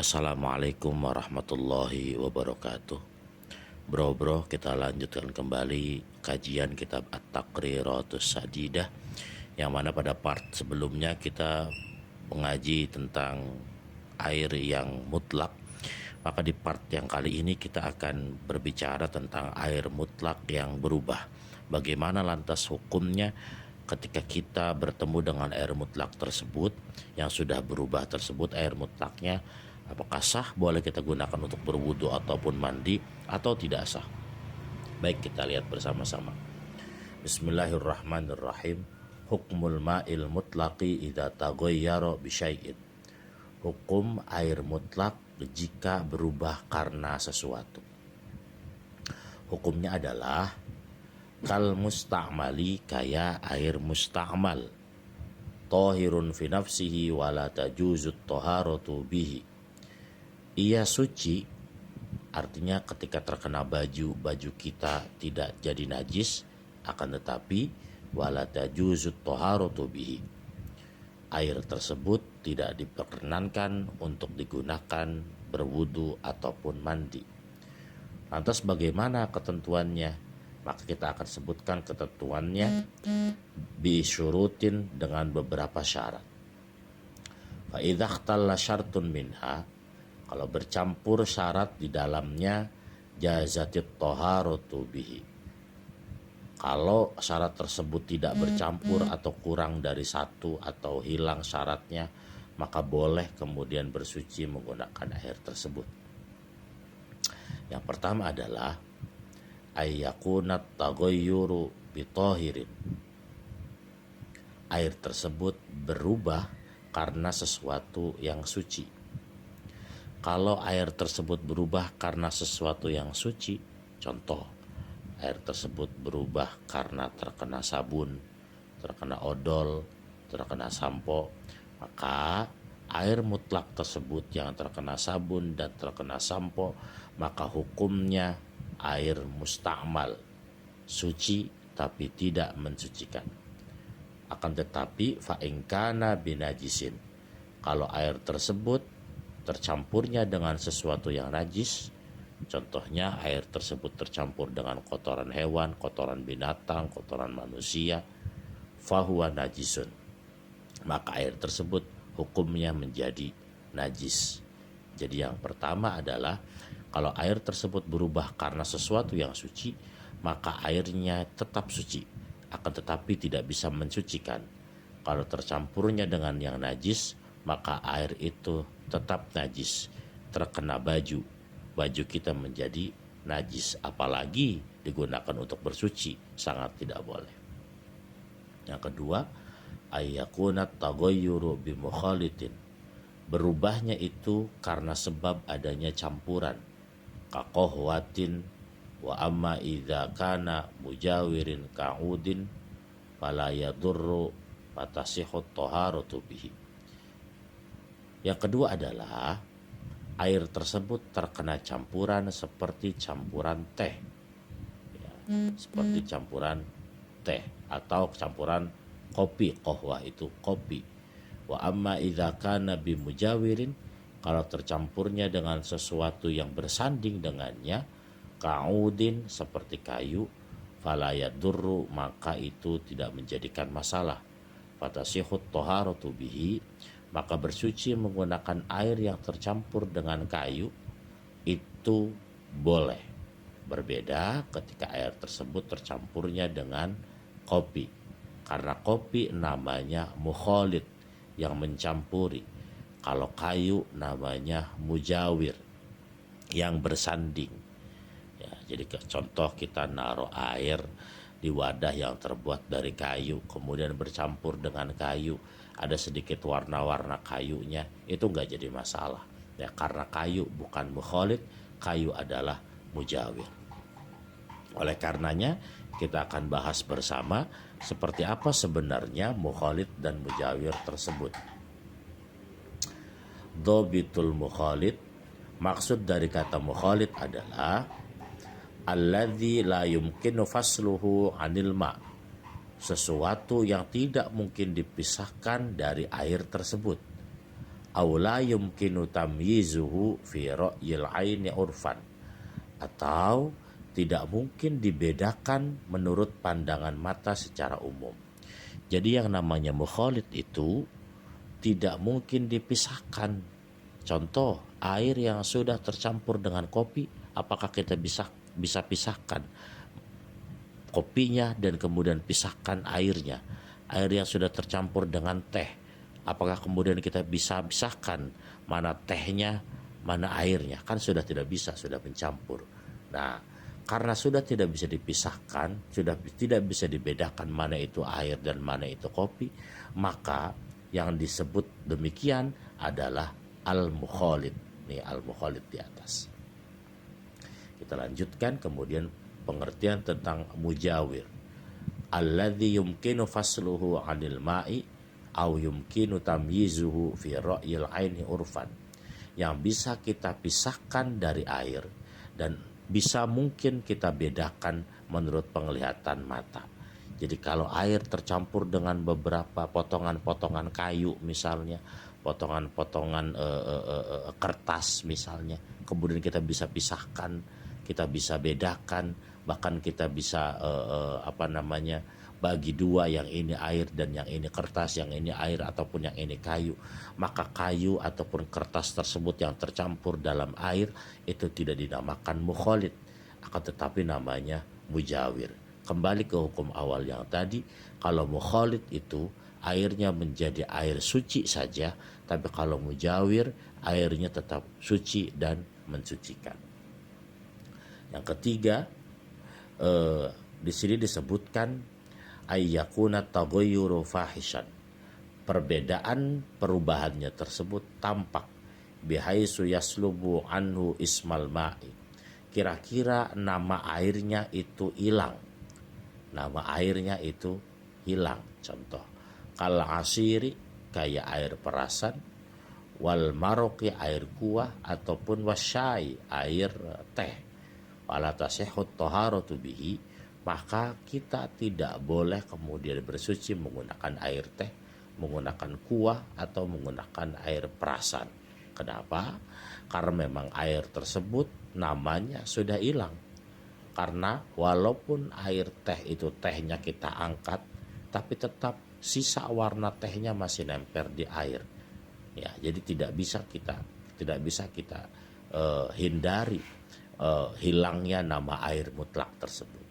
Assalamualaikum warahmatullahi wabarakatuh. Bro, kita lanjutkan kembali kajian kitab At-Taqriratus Sadidah, yang mana pada part sebelumnya kita mengaji tentang air yang mutlak. Maka di part yang kali ini kita akan berbicara tentang air mutlak yang berubah. Bagaimana lantas hukumnya ketika kita bertemu dengan air mutlak tersebut yang sudah berubah tersebut, air mutlaknya apakah sah, boleh kita gunakan untuk berwudu ataupun mandi, atau tidak sah. Baik, kita lihat bersama-sama. Bismillahirrahmanirrahim. Hukmul ma'il mutlaqi idza taghayyara bi syai'in. Hukum air mutlak jika berubah karena sesuatu. Hukumnya adalah kal musta'mali, kaya air musta'mal, tahirun fi nafsihi wa la tajuzut taharatu bihi. Ia suci, artinya ketika terkena baju kita tidak jadi najis, akan tetapi wala tajuzut taharatu bihi. Air tersebut tidak diperkenankan untuk digunakan berwudu ataupun mandi. Lantas bagaimana ketentuannya? Maka kita akan sebutkan ketentuannya bisyurutin, dengan beberapa syarat. Fa idza ikhtalla syartun minha, kalau bercampur syarat di dalamnya, jazatit taharatu bihi. Kalau syarat tersebut tidak bercampur atau kurang dari satu atau hilang syaratnya, maka boleh kemudian bersuci menggunakan air tersebut. Yang pertama adalah ayyakunat taghayyuru bitahirin. Air tersebut berubah karena sesuatu yang suci. Kalau air tersebut berubah karena sesuatu yang suci, contoh, air tersebut berubah karena terkena sabun, terkena odol, terkena sampo, maka air mutlak tersebut yang terkena sabun dan terkena sampo, maka hukumnya air musta'mal, suci tapi tidak mensucikan. Akan tetapi fa'ingkana binajisin, kalau air tersebut tercampurnya dengan sesuatu yang najis, contohnya air tersebut tercampur dengan kotoran hewan, kotoran binatang, kotoran manusia, fahuwa najisun, maka air tersebut hukumnya menjadi najis. Jadi yang pertama adalah kalau air tersebut berubah karena sesuatu yang suci, maka airnya tetap suci, akan tetapi tidak bisa mensucikan. Kalau tercampurnya dengan yang najis, maka air itu tetap najis. Terkena baju kita menjadi najis, apalagi digunakan untuk bersuci, sangat tidak boleh. Yang kedua, ayyakunat taghayyuru bimukhalitin. Berubahnya itu karena sebab adanya campuran, kaqahwatin wa amma idza kana mujawirin ka'udin fala yadurru fatasihut taharatu bihi. Yang kedua adalah air tersebut terkena campuran seperti campuran teh, ya, seperti campuran teh atau campuran kopi, qahwah itu kopi. Wa amma idza kana bimujawirin, kalau tercampurnya dengan sesuatu yang bersanding dengannya, ka'udin seperti kayu, fala yadurru, maka itu tidak menjadikan masalah. Fatasihut taharatu bihi, maka bersuci menggunakan air yang tercampur dengan kayu itu boleh. Berbeda ketika air tersebut tercampurnya dengan kopi, karena kopi namanya mukhalid, yang mencampuri. Kalau kayu namanya mujawir, yang bersanding. Ya, jadi contoh, kita naruh air di wadah yang terbuat dari kayu, kemudian bercampur dengan kayu, ada sedikit warna-warna kayunya, itu nggak jadi masalah ya, karena kayu bukan mukhalid, kayu adalah mujawir. Oleh karenanya kita akan bahas bersama seperti apa sebenarnya mukhalid dan mujawir tersebut. Dhabitul mukhalid, maksud dari kata mukhalid adalah alladzi la yumkinu fasluhu anil ma', sesuatu yang tidak mungkin dipisahkan dari air tersebut. aw la yumkinu tamyizuhu fi ra'yil aini urfan, atau tidak mungkin dibedakan menurut pandangan mata secara umum. Jadi yang namanya mukhalid itu tidak mungkin dipisahkan. Contoh, air yang sudah tercampur dengan kopi, apakah kita bisa pisahkan kopinya dan kemudian pisahkan airnya? Air yang sudah tercampur dengan teh, apakah kemudian kita bisa pisahkan mana tehnya, mana airnya? Kan sudah tidak bisa, sudah mencampur. Nah, karena sudah tidak bisa dipisahkan, sudah tidak bisa dibedakan mana itu air dan mana itu kopi, maka yang disebut demikian adalah al-mukhalid. Nih al-mukhalid di atas. Kita lanjutkan kemudian pengertian tentang mujawir. Alladzi yumkinu fasluhu 'anil ma'i aw yumkinu tamyizuhu fi ra'yil 'aini urfan. Yang bisa kita pisahkan dari air dan bisa mungkin kita bedakan menurut penglihatan mata. Jadi kalau air tercampur dengan beberapa potongan-potongan kayu misalnya, potongan-potongan kertas misalnya, kemudian kita bisa pisahkan, kita bisa bedakan, bahkan kita bisa bagi dua, yang ini air dan yang ini kertas, yang ini air ataupun yang ini kayu. Maka kayu ataupun kertas tersebut yang tercampur dalam air itu tidak dinamakan mukhalid, akan tetapi namanya mujawir. Kembali ke hukum awal yang tadi, kalau mukhalid itu airnya menjadi air suci saja, tapi kalau mujawir airnya tetap suci dan mensucikan. Yang ketiga, di sini disebutkan ayyakuna taghayyuru fahishan. Perubahannya tersebut tampak bihaisu yaslubu anhu ismal ma'i. Kira-kira nama airnya itu hilang. Nama airnya itu hilang. Contoh, kal asiri kayak air perasan, wal maroki air kuah, ataupun wasyai air teh. Wala tasihut taharatu bihi, maka kita tidak boleh kemudian bersuci menggunakan air teh, menggunakan kuah, atau menggunakan air perasan. Kenapa? Karena memang air tersebut namanya sudah hilang. Karena walaupun air teh itu tehnya kita angkat, tapi tetap sisa warna tehnya masih nempel di air. Ya, jadi tidak bisa kita hindari hilangnya nama air mutlak tersebut.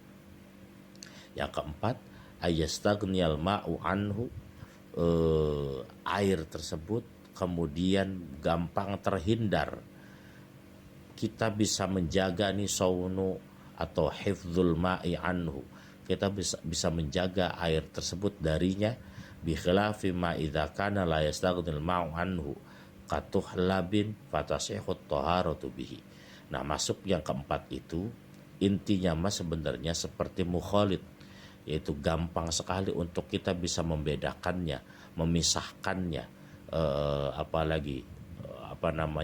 Yang keempat, ayastaghniyal ma'u anhu, air tersebut kemudian gampang terhindar. Kita bisa menjaga nih saunu atau hifdzul ma'i anhu, kita bisa menjaga air tersebut darinya, bi khilafi ma idza kana la yastaghnil ma'u anhu katuhlabin fatasihut taharatu bihi. Nah, masuk yang keempat itu intinya sebenarnya seperti mukhalid, yaitu gampang sekali untuk kita bisa membedakannya, memisahkannya,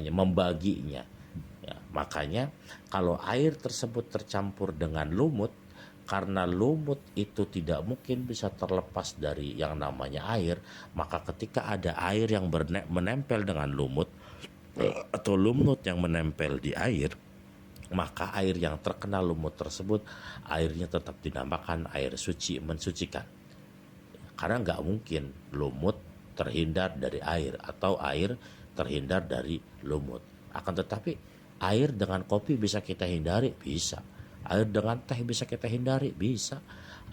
membaginya. Ya, makanya kalau air tersebut tercampur dengan lumut, karena lumut itu tidak mungkin bisa terlepas dari yang namanya air, maka ketika ada air yang menempel dengan lumut atau lumut yang menempel di air, maka air yang terkena lumut tersebut airnya tetap dinamakan air suci, mensucikan. Karena nggak mungkin lumut terhindar dari air atau air terhindar dari lumut. Akan tetapi air dengan kopi bisa kita hindari? Bisa. Air dengan teh bisa kita hindari? Bisa.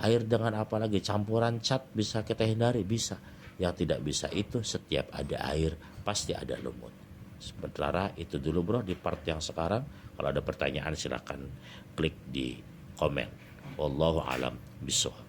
Air dengan apalagi campuran cat bisa kita hindari? Bisa. Yang tidak bisa itu setiap ada air pasti ada lumut. Sementara itu dulu bro di part yang sekarang. Kalau ada pertanyaan silakan klik di komen. Wallahu alam bishawab.